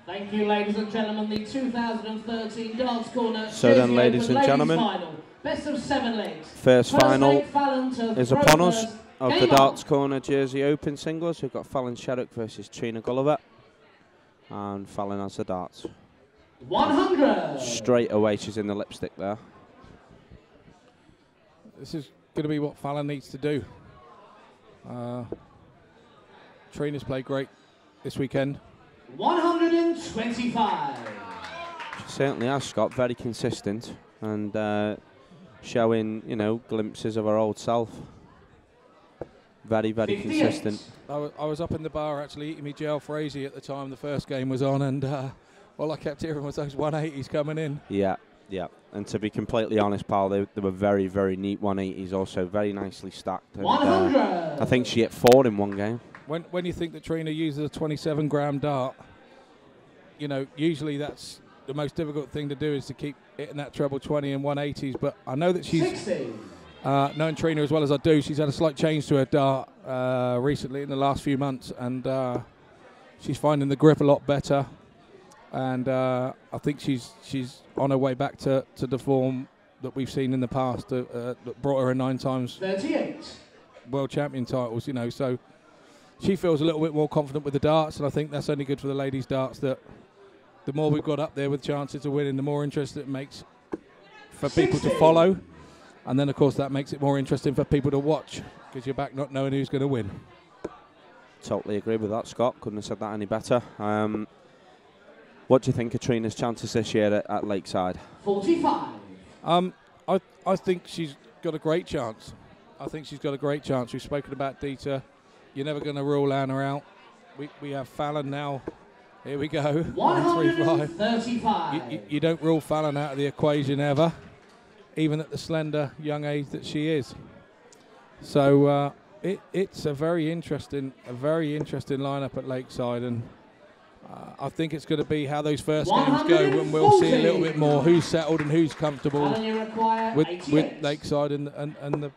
Thank you, ladies and gentlemen. The 2013 Darts Corner. So then, ladies and gentlemen, final. Best of 7 legs. First final is upon us of the Darts on. Corner Jersey Open singles. We've got Fallon Sherrock versus Trina Gulliver. And Fallon has the darts. 100. Straight away, she's in the lipstick there. This is going to be what Fallon needs to do. Trina's played great this weekend. 125. She certainly has, Scott. Very consistent and showing, you know, glimpses of her old self. Very, very 58. consistent. I was up in the bar actually eating me gel Frazee at the time the first game was on, and all I kept hearing was those 180s coming in. Yeah, yeah. And to be completely honest, pal, they were very, very neat 180s. Also very nicely stacked. And, 100. I think she hit 4 in one game. When you think that Trina uses a 27-gram dart, you know, usually that's the most difficult thing to do is to keep hitting that treble 20 and 180s. But I know that she's, 60. knowing Trina as well as I do, she's had a slight change to her dart recently in the last few months, and she's finding the grip a lot better. And I think she's on her way back to the form that we've seen in the past that brought her a 9 times 38. world champion titles, you know, so she feels a little bit more confident with the darts, and I think that's only good for the ladies' darts, that the more we've got up there with chances of winning, the more interest it makes for people to follow, and then of course that makes it more interesting for people to watch, because you're back not knowing who's going to win. Totally agree with that, Scott. Couldn't have said that any better. What do you think of Trina's chances this year at Lakeside? 45. I think she's got a great chance. I think she's got a great chance. We've spoken about Dita. You're never going to rule Anna out. We have Fallon now. Here we go. 135. You don't rule Fallon out of the equation ever, even at the slender young age that she is. So it's a very interesting lineup at Lakeside, and I think it's going to be how those first games go, when we'll see a little bit more who's settled and who's comfortable with Lakeside and the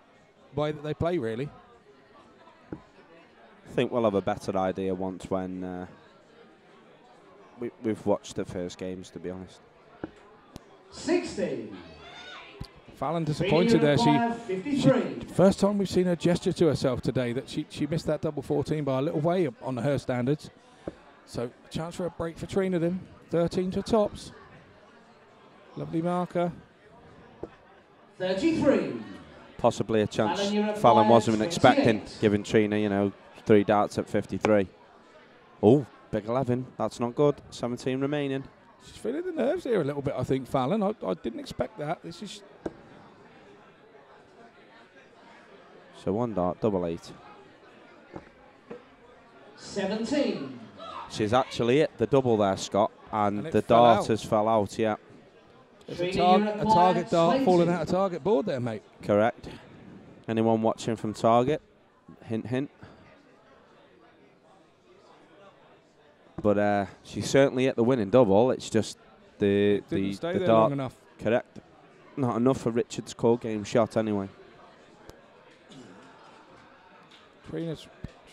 way that they play, really. I think we'll have a better idea once when we've watched the first games, to be honest. 60. Fallon disappointed there. She first time we've seen her gesture to herself today that she missed that double 14 by a little way on her standards. So a chance for a break for Trina then. 13 to tops. Lovely marker. 33. Possibly a chance Fallon wasn't expecting, giving Trina, you know, 3 darts at 53. Oh, big 11. That's not good. 17 remaining. She's feeling the nerves here a little bit, I think, Fallon. I didn't expect that. This is... So 1 dart, double 8. 17. She's actually hit the double there, Scott, and the dart has fell out, yeah. There's a target dart falling out of target board there, mate. Correct. Anyone watching from target? Hint, hint. But she certainly hit the winning double. It's just the dart long enough. Correct. Not enough for Richard's core game shot anyway. Trina's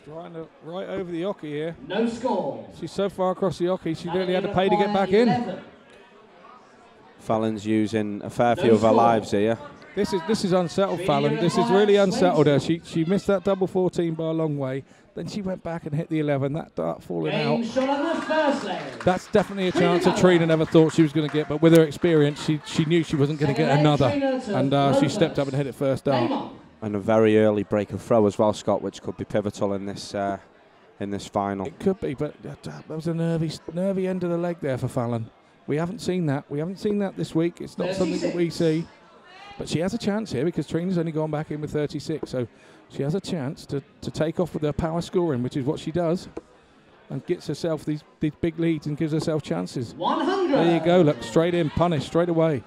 trying to right over the oche here. No score. She's so far across the oche, she really had to pay to get back 11. In. Fallon's using a fair few of her lives here. This is unsettled, Fallon. This is really unsettled her. She missed that double 14 by a long way. Then she went back and hit the 11. That dart falling out. Shot on the first leg. That's definitely a chance that Trina never thought she was going to get. But with her experience, she knew she wasn't going to get another. And she stepped up and hit it first dart. And a very early break of throw as well, Scott, which could be pivotal in this final. It could be, but that was a nervy end of the leg there for Fallon. We haven't seen that. We haven't seen that this week. It's not 36. Something that we see. But she has a chance here because Trina's only gone back in with 36. So she has a chance to take off with her power scoring, which is what she does, and gets herself these big leads and gives herself chances. 100. There you go. Look, straight in, punish straight away.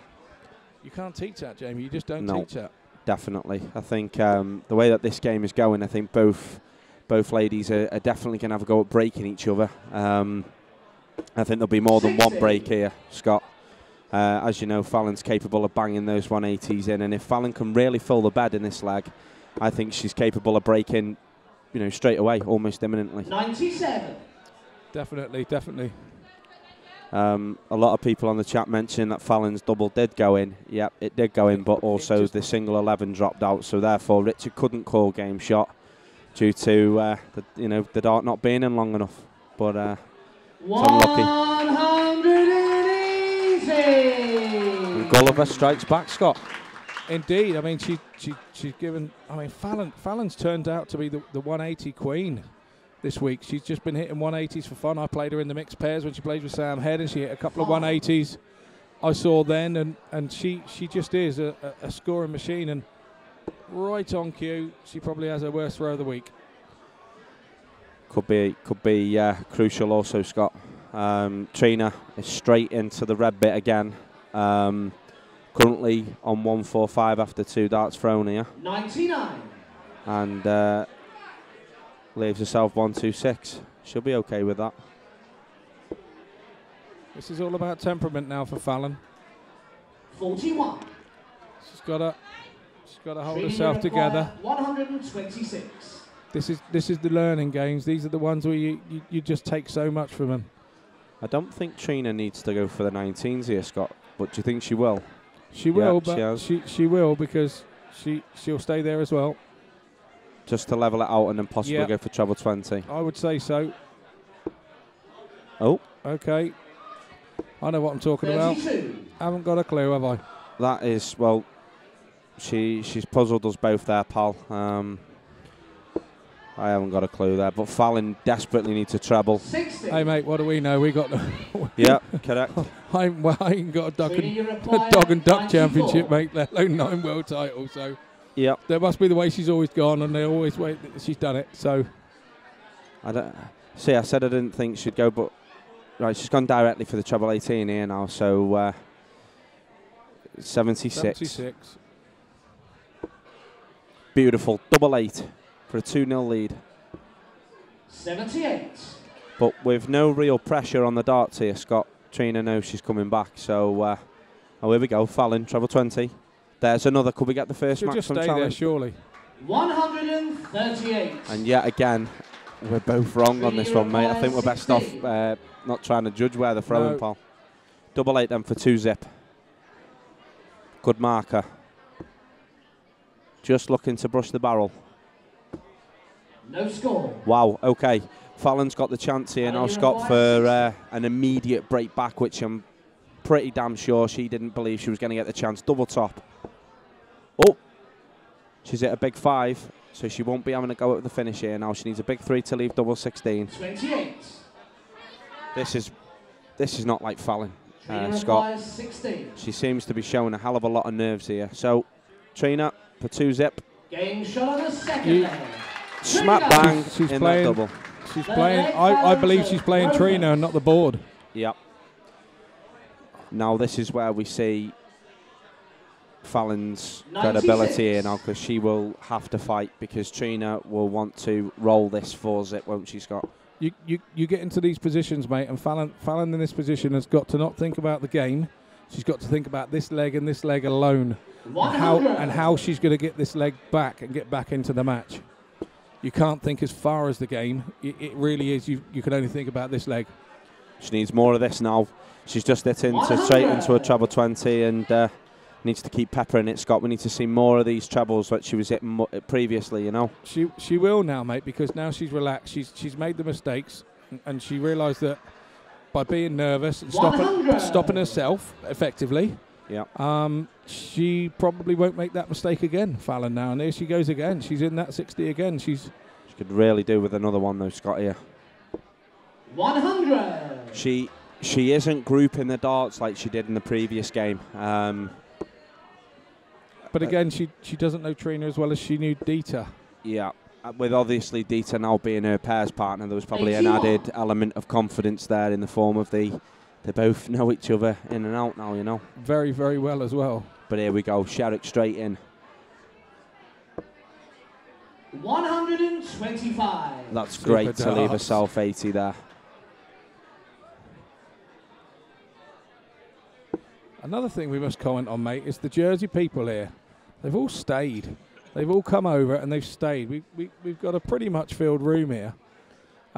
You can't teach that, Jamie. You just don't teach that. Definitely. I think the way that this game is going, I think both ladies are definitely going to have a go at breaking each other. I think there'll be more than 1 break here, Scott. As you know, Fallon's capable of banging those 180s in, and if Fallon can really fill the bed in this leg, I think she's capable of breaking, you know, straight away, almost imminently. 97. Definitely. A lot of people on the chat mentioning that Fallon's double did go in. Yep, it did go in, but also the single 11 dropped out. So therefore, Richard couldn't call game shot due to the dart not being in long enough. But it's unlucky. 180. Gulliver strikes back, Scott. Indeed, I mean she's given. I mean Fallon's turned out to be the 180 queen this week. She's just been hitting 180s for fun. I played her in the mixed pairs when she played with Sam Head, and she hit a couple of 180s I saw then, and she just is a scoring machine, and right on cue. She probably has her worst throw of the week. Could be crucial also, Scott. Trina is straight into the red bit again. Currently on 145 after 2 darts thrown here. 99. And leaves herself 126. She'll be okay with that. This is all about temperament now for Fallon. 41. She's got to hold herself together. 126. This is the learning games. These are the ones where you just take so much from them. I don't think Trina needs to go for the 19s here, Scott. But do you think she will? She will, yeah, but she will, because she'll stay there as well. Just to level it out and then possibly go for treble 20. I would say so. Oh. Okay. I know what I'm talking 32. about. Haven't got a clue, have I? That is, well, she's puzzled us both there, pal. I haven't got a clue there, but Fallon desperately needs a treble. 60. Hey, mate, what do we know? We got the yeah, correct. I ain't got a dog and duck championship, mate, let alone 9 world titles. So yep. There must be the way she's always gone, and they always wait. She's done it. So I said I didn't think she'd go, but right, she's gone directly for the treble 18 here now. So 76. 76. Beautiful, double 8 for a 2-0 lead. 78. But with no real pressure on the darts here, Scott. Trina knows she's coming back. So here we go. Fallon, treble 20. There's another. Could we get the first She'll maximum just stay challenge? there, surely. 138. And yet again, we're both wrong on this one, mate. I think we're best off not trying to judge where they're throwing, pal. Double 8 then for 2-zip. Good marker. Just looking to brush the barrel. No score. Wow, okay. Fallon's got the chance here now, Scott, for an immediate break back, which I'm pretty damn sure she didn't believe she was going to get the chance. Double top. Oh, she's hit a big 5, so she won't be having a go at the finish here now. She needs a big 3 to leave double 16. 28. This is not like Fallon, Scott. 16. She seems to be showing a hell of a lot of nerves here. So, Trina for 2-zip. Game shot on the second. Smack bang she's in playing, that double. She's playing. I believe she's playing Trina and not the board. Yep. Now this is where we see Fallon's credibility here now, because she will have to fight, because Trina will want to roll this 4-zip, won't she, Scott? You get into these positions, mate, and Fallon in this position has got to not think about the game. She's got to think about this leg and this leg alone, and how she's going to get this leg back and get back into the match. You can't think as far as the game. It really is. You can only think about this leg. She needs more of this now. She's just hit straight into a treble 20 and needs to keep peppering it, Scott. We need to see more of these trebles that she was hitting previously, you know. She will now, mate, because now she's relaxed. She's made the mistakes, and she realised that by being nervous and stopping herself effectively, she probably won't make that mistake again, Fallon, now. And there she goes again. She's in that 60 again. She could really do with another one, though, Scott, here. 100. She isn't grouping the darts like she did in the previous game. But again, she doesn't know Trina as well as she knew Dita. Yeah. With obviously Dita now being her pairs partner, there was probably an added element of confidence there in the form of they both know each other in and out now, you know. Very, very well as well. But here we go, Sherrock straight in. 125. That's great to leave herself 80 there. Another thing we must comment on, mate, is the Jersey people here. They've all stayed. They've all come over and they've stayed. We've got a pretty much filled room here.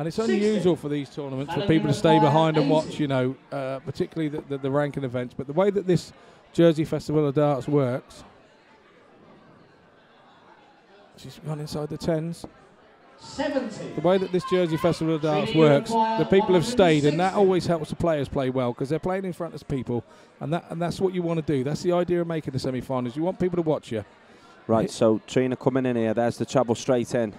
And it's unusual for these tournaments for people to stay behind and watch, you know, particularly the ranking events. But the way that this Jersey Festival of Darts works, she's gone inside the 10s. 70. The way that this Jersey Festival of Darts works, the people have stayed, and that always helps the players play well because they're playing in front of people, and that's what you want to do. That's the idea of making the semi-finals. You want people to watch you. Right, so Trina coming in here. There's the travel straight in.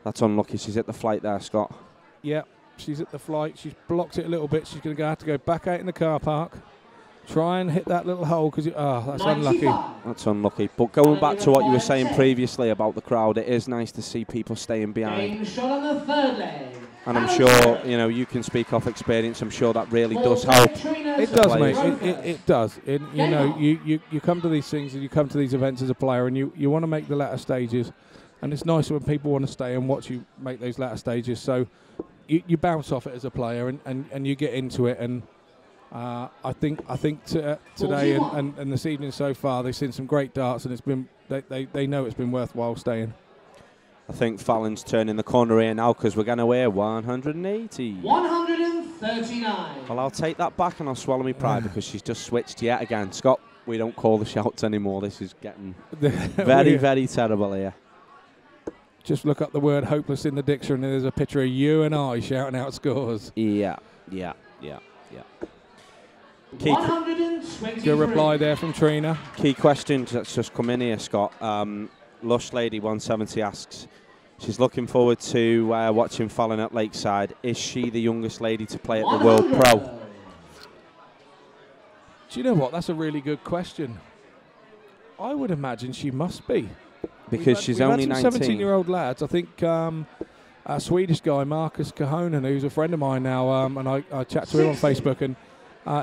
That's unlucky. She's at the flight there, Scott. Yeah, she's at the flight. She's blocked it a little bit. She's going to have to go back out in the car park. Try and hit that little hole because, that's 95. Unlucky. That's unlucky. But going back to what you were saying previously about the crowd, it is nice to see people staying behind. Shot on the third leg. And I'm sure, you know, you can speak off experience. I'm sure that really does help. It does, mate. It does. You know, you come to these things and you come to these events as a player and you want to make the latter stages. And it's nice when people want to stay and watch you make those latter stages. So you bounce off it as a player and you get into it. And I think today and this evening so far, they've seen some great darts, and it's been they know it's been worthwhile staying. I think Fallon's turning the corner here now because we're going to wear 180. 139. Well, I'll take that back and I'll swallow my pride because she's just switched yet again. Scott, we don't call the shouts anymore. This is getting very, very terrible here. Just look up the word hopeless in the dictionary and there's a picture of you and I shouting out scores. Yeah. Good reply there from Trina. Key question that's just come in here, Scott. Lush Lady 170 asks, she's looking forward to watching Fallon at Lakeside. Is she the youngest lady to play at the World Pro? Do you know what? That's a really good question. I would imagine she must be. Because she's only 19. 17-year-old lads. I think a Swedish guy, Marcus Kahonen, who's a friend of mine now, and I chat to him on Facebook, and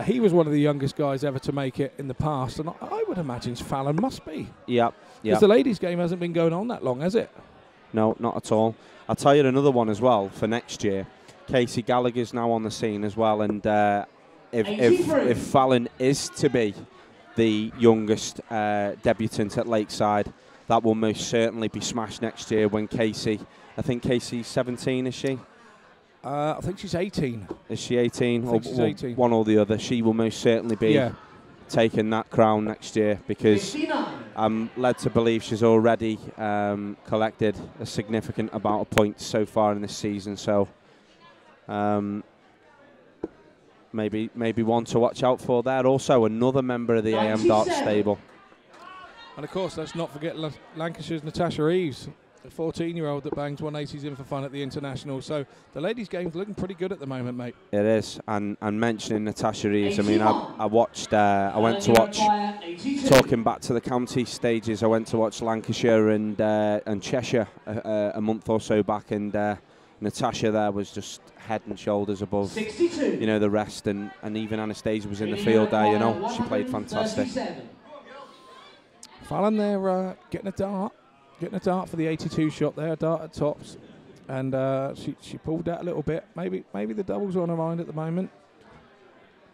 he was one of the youngest guys ever to make it in the past, and I would imagine Fallon must be. Yep. Because the ladies' game hasn't been going on that long, has it? No, not at all. I'll tell you another one as well for next year. Casey Gallagher's now on the scene as well, and if Fallon is to be the youngest debutant at Lakeside, that will most certainly be smashed next year when Casey, I think Casey's 17, is she? I think she's 18. Is she 18? I think she's 18. One or the other. She will most certainly be taking that crown next year because I'm led to believe she's already collected a significant amount of points so far in this season. So maybe one to watch out for there. Also, another member of the AM Darts stable. And, of course, let's not forget Lancashire's Natasha Eves, a 14-year-old that bangs 180s in for fun at the International. So the ladies' game's looking pretty good at the moment, mate. It is. And mentioning Natasha Eves, I mean, I watched, I went to watch, talking back to the county stages, I went to watch Lancashire and Cheshire a month or so back, and Natasha there was just head and shoulders above, 62. You know, the rest. And even Anastasia was in the field there, you know. She played fantastic. Fallon there getting a dart for the 82 shot there, dart at tops, and she pulled that a little bit. Maybe the doubles are on her mind at the moment.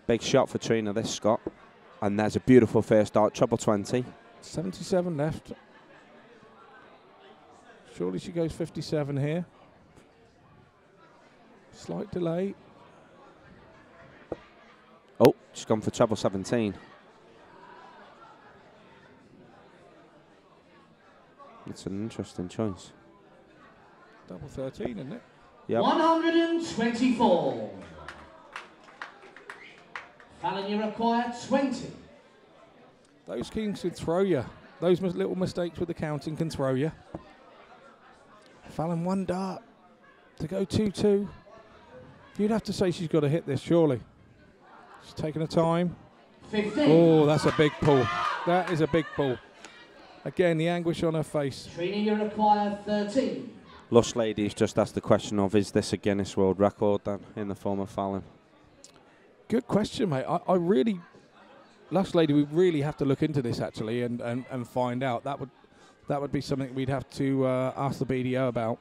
Big shot for Trina, this, Scott, and there's a beautiful first dart, treble 20. 77 left. Surely she goes 57 here. Slight delay. Oh, she's gone for treble 17. It's an interesting choice. Double 13, isn't it? Yep. 124. Fallon, you require 20. Those kings can throw you. Those little mistakes with the counting can throw you. Fallon, one dart to go 2-2. You'd have to say she's got to hit this, surely. She's taking her time. 15. Oh, that's a big pull. That is a big pull. Again, the anguish on her face. Trina, you require 13. Lush Ladies just asked the question of, is this a Guinness World Record then, in the form of Fallon? Good question, mate. I really, Lush Lady, we really have to look into this actually and find out. That would be something we'd have to ask the BDO about.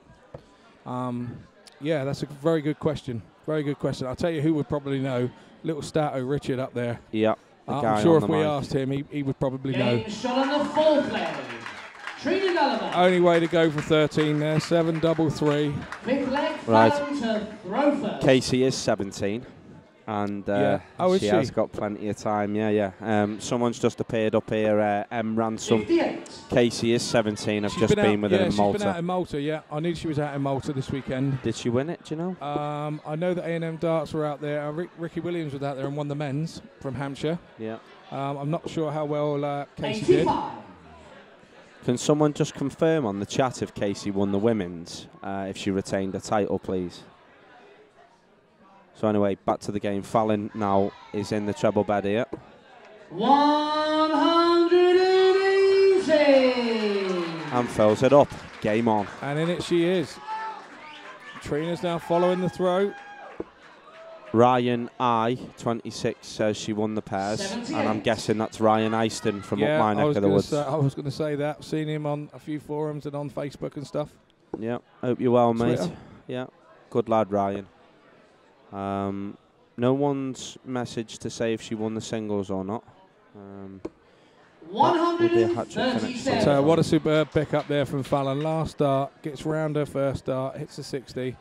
Yeah, that's a very good question. Very good question. I'll tell you who would probably know. Little Stato Richard up there. Yeah. I'm sure if we asked him, he would probably know. Shot on the fourth leg. Trina Gulliver. Only way to go for 13 there, 7-3-3. Fifth leg, Right. Fallon to throw first. Casey is 17. And is she she? has got plenty of time, someone's just appeared up here, M. Ransom. 58. Casey is 17, I've just been with her in She's Malta. been out in Malta, yeah. I knew she was out in Malta this weekend. Did she win it, do you know? I know that A&M Darts were out there. Ricky Williams was out there and won the men's from Hampshire. Yeah. I'm not sure how well Casey did. 85. Can someone just confirm on the chat if Casey won the women's, if she retained the title, please? So anyway, back to the game. Fallon now is in the treble bed here. 180. And fills it up. Game on. And in it she is. Trina's now following the throw. Ryan I, 26, says she won the pairs. 78. And I'm guessing that's Ryan Easton from up my I neck was of the woods. I was going to say that. I've seen him on a few forums and on Facebook and stuff. Yeah, hope you're well, mate. Twitter. Yeah, good lad, Ryan. No one's messaged to say if she won the singles or not. That would be a hat trick, innit? So what a superb pick up there from Fallon. Last start, gets round her first start, hits a 60.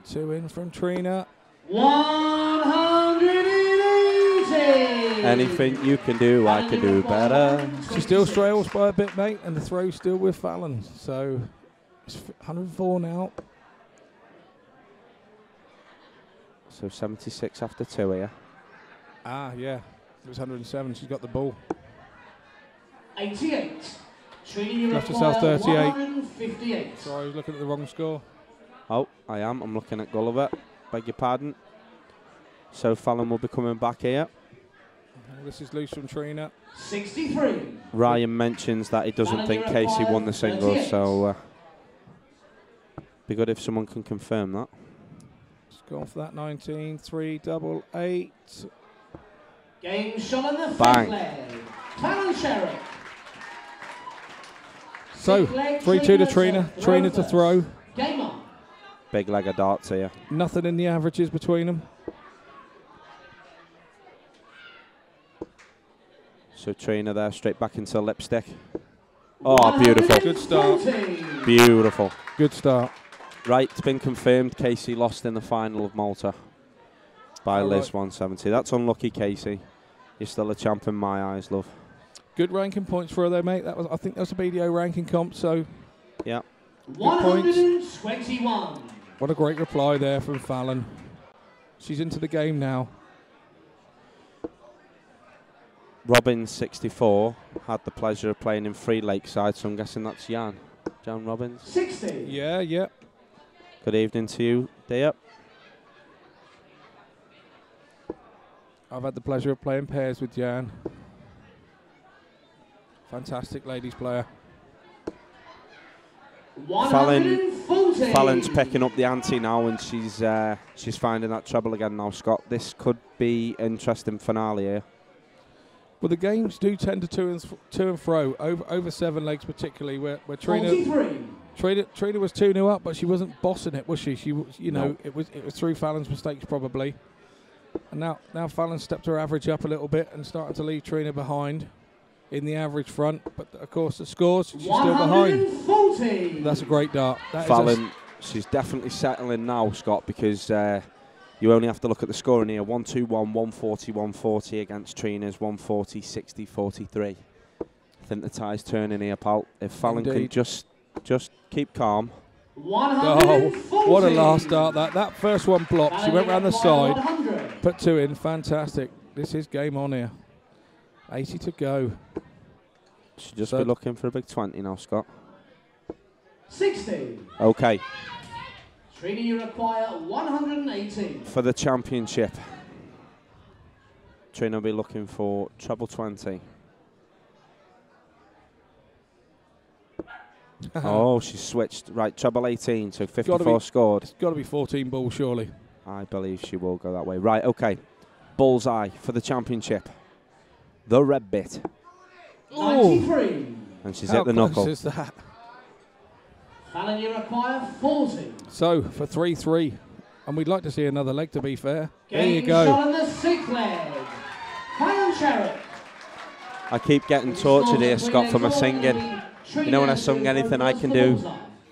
2 in from Trina. 180. Anything you can do, I can do better. She still trails by a bit, mate, and the throw's still with Fallon. So it's 104 now. So 76 after 2 here. Ah, yeah. It was 107. She's got the ball. 88. Trina, you Left herself require 38. 158. Sorry, I was looking at the wrong score. Oh, I am. I'm looking at Gulliver. Beg your pardon. So Fallon will be coming back here. This is loose from Trina. 63. Ryan mentions that he doesn't think Casey won the singles, so be good if someone can confirm that. Let's go on for that 19, 3-8-8. Game shot on the Bang. fifth leg. Fallon Sherrock. So, 3-2 to Trina. Trina to throw. Game on. Big leg of darts here. Nothing in the averages between them. So Trina there, straight back into lipstick. Oh, beautiful. Good start. Beautiful. Good start. Right, it's been confirmed Casey lost in the final of Malta by Liz 170. That's unlucky, Casey. You're still a champ in my eyes, love. Good ranking points for her though, mate. That was, I think that was a BDO ranking comp, so yeah. 121. What a great reply there from Fallon. She's into the game now. Robin, 64, had the pleasure of playing in Free Lakeside, so I'm guessing that's Jan Robbins. 60. Yeah, yeah. Good evening to you, dear. I've had the pleasure of playing pairs with Jan. Fantastic ladies player. Fallon's picking up the ante now, and she's finding that treble again now, Scott. This could be interesting finale here. Well, the games do tend to to and fro over 7 legs, particularly where Trina was 2-0 up, but she wasn't bossing it, was she? She, you know, it was through Fallon's mistakes probably. And now Fallon stepped her average up a little bit and started to leave Trina behind in the average front. But of course, the scores, she's still behind. That's a great dart. Fallon, she's definitely settling now, Scott, because you only have to look at the scoring here. 1-2-1, 140, 140 against Trina's 140, 60, 43. I think the tie's turning here, pal. If Fallon can just keep calm. Oh, what a last start that. That first one blocked. She went round the side, put 2 in. Fantastic. This is game on here. 80 to go. Should just be looking for a big 20 now, Scott. 60. Okay. Trina, you require 118. For the championship, Trina will be looking for treble 20. Oh, she's switched. Right, treble 18, so 54 scored. It's got to be 14 balls, surely. I believe she will go that way. Right, okay. Bullseye for the championship. The red bit. 93. And she's hit the knuckle. How close is that? Fallon, you require 40. So, for 3-3. And we'd like to see another leg, to be fair. Game there you go. shot on the 6th leg. Fallon Sherrock. I keep getting tortured here, Scott, for my singing. You know when I sung anything I can do,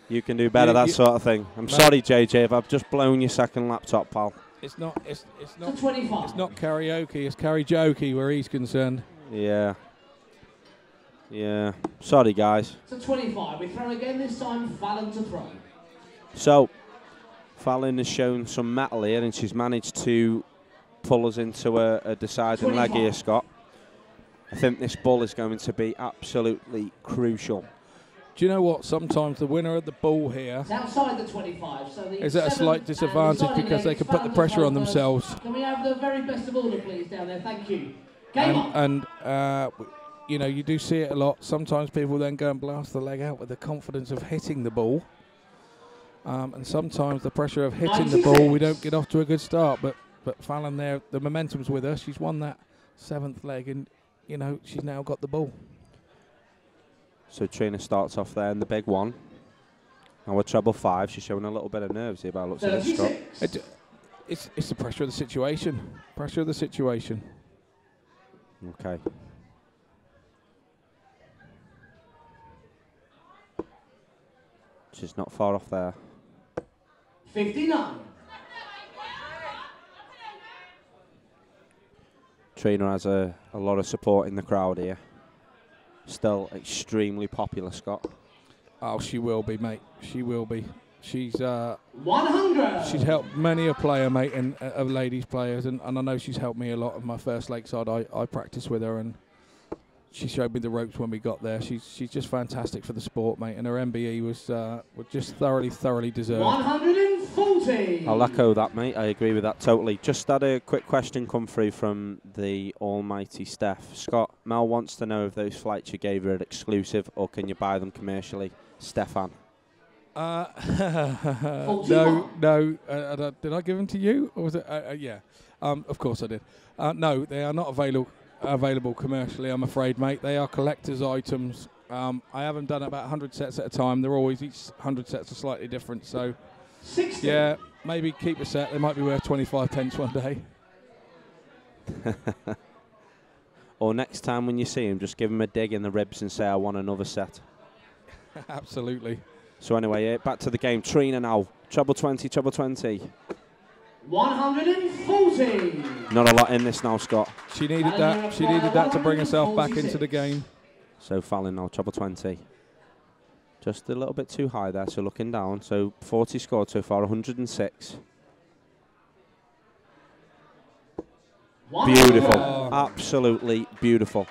you can do better, that sort of thing. I'm sorry, JJ, if I've just blown your second laptop, pal. It's not karaoke, it's karaoke where he's concerned. Yeah. Yeah. Sorry, guys. To 25. We throw again, this time Fallon to throw. So, Fallon has shown some mettle here, and she's managed to pull us into a deciding 25. leg here, Scott. I think this ball is going to be absolutely crucial. Do you know what? Sometimes the winner of the ball here it's outside the 25, so the is at a slight disadvantage because they can put the pressure on themselves. Can we have the very best of order, please, down there? Thank you. Game on. And you know, you do see it a lot. Sometimes people then go and blast the leg out with the confidence of hitting the ball. And sometimes the pressure of hitting 96. the ball, we don't get off to a good start. But Fallon there, the momentum's with her. She's won that 7th leg, and you know she's now got the ball. So Trina starts off there in the big one. Now we're treble 5. She's showing a little bit of nerves here by the looks of this, Scott. It's the pressure of the situation. Pressure of the situation. Okay. She's not far off there. 59. Trina has a lot of support in the crowd here. Still extremely popular, Scott. Oh, she will be, mate. She will be. She's 100. She's helped many a player, mate, and of ladies players, and I know she's helped me a lot. Of my first Lakeside, I practiced with her, and she showed me the ropes when we got there. She's just fantastic for the sport, mate, and her MBE was just thoroughly deserved. 140. I'll echo that, mate. I agree with that totally. Just had a quick question come through from the almighty Steph. Scott, Mel wants to know if those flights you gave her are exclusive or can you buy them commercially? Stefan. No. Did I give them to you, or was it? Yeah. Of course I did. No, they are not available commercially, I'm afraid, mate. They are collector's items. I haven't done about 100 sets at a time. They're always, each 100 sets are slightly different. So, 60. yeah, maybe keep a set. They might be worth 25 pence one day. Or next time when you see him, just give him a dig in the ribs and say, I want another set. Absolutely. So anyway, back to the game. Trina now. Treble 20, treble 20. 140. Not a lot in this now, Scott. She needed that. She needed that to bring herself back into the game. So Fallon now, treble 20. Just a little bit too high there, so looking down. So 40 scored so far, 106. Beautiful. Oh. Absolutely beautiful.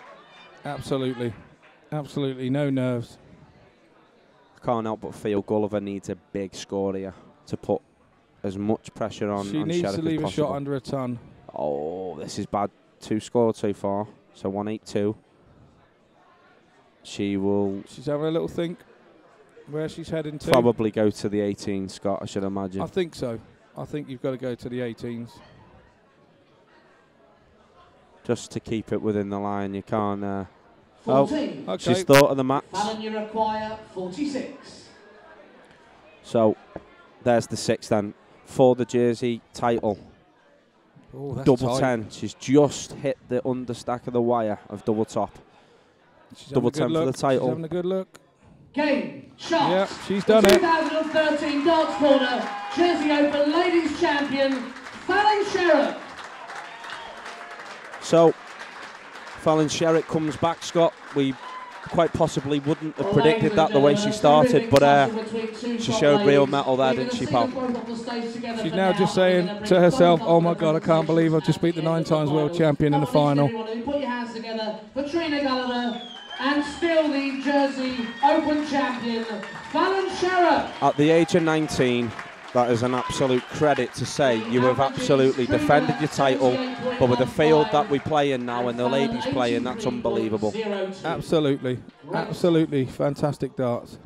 Absolutely. Absolutely. No nerves. I can't help but feel Gulliver needs a big score here to put as much pressure on She needs Sherrock to leave as a possible. shot under a ton. Oh, this is bad. 2 scored so far, so 182. She will... She's having a little think where she's heading to. Probably go to the 18, Scott, I should imagine. I think so. I think you've got to go to the 18s. Just to keep it within the line, you can't... 14. Oh, she's thought of the match. Fallon, you require 46. So, there's the 6 then. For the jersey title. Oh, that's Double tight. 10. She's just hit the understack of the wire of double top. She's Double 10 for the title. She's having a good look. Game, shot. Yeah, she's done it. 2013 Darts Corner Jersey Open Ladies Champion, Fallon Sherrock. So, Fallon Sherrock comes back, Scott. We quite possibly wouldn't have predicted that the way she started, but she showed real metal there, didn't she, pal? She's now just saying to herself, oh my God, I can't believe I've just beat the 9 times world champion in the final. Put your hands together for Trina Gulliver and still the Jersey Open champion, Fallon Sherrock. At the age of 19, that is an absolute credit to say you have absolutely defended your title, but with the field that we play in now and the ladies play in, that's unbelievable. Absolutely. Absolutely fantastic darts.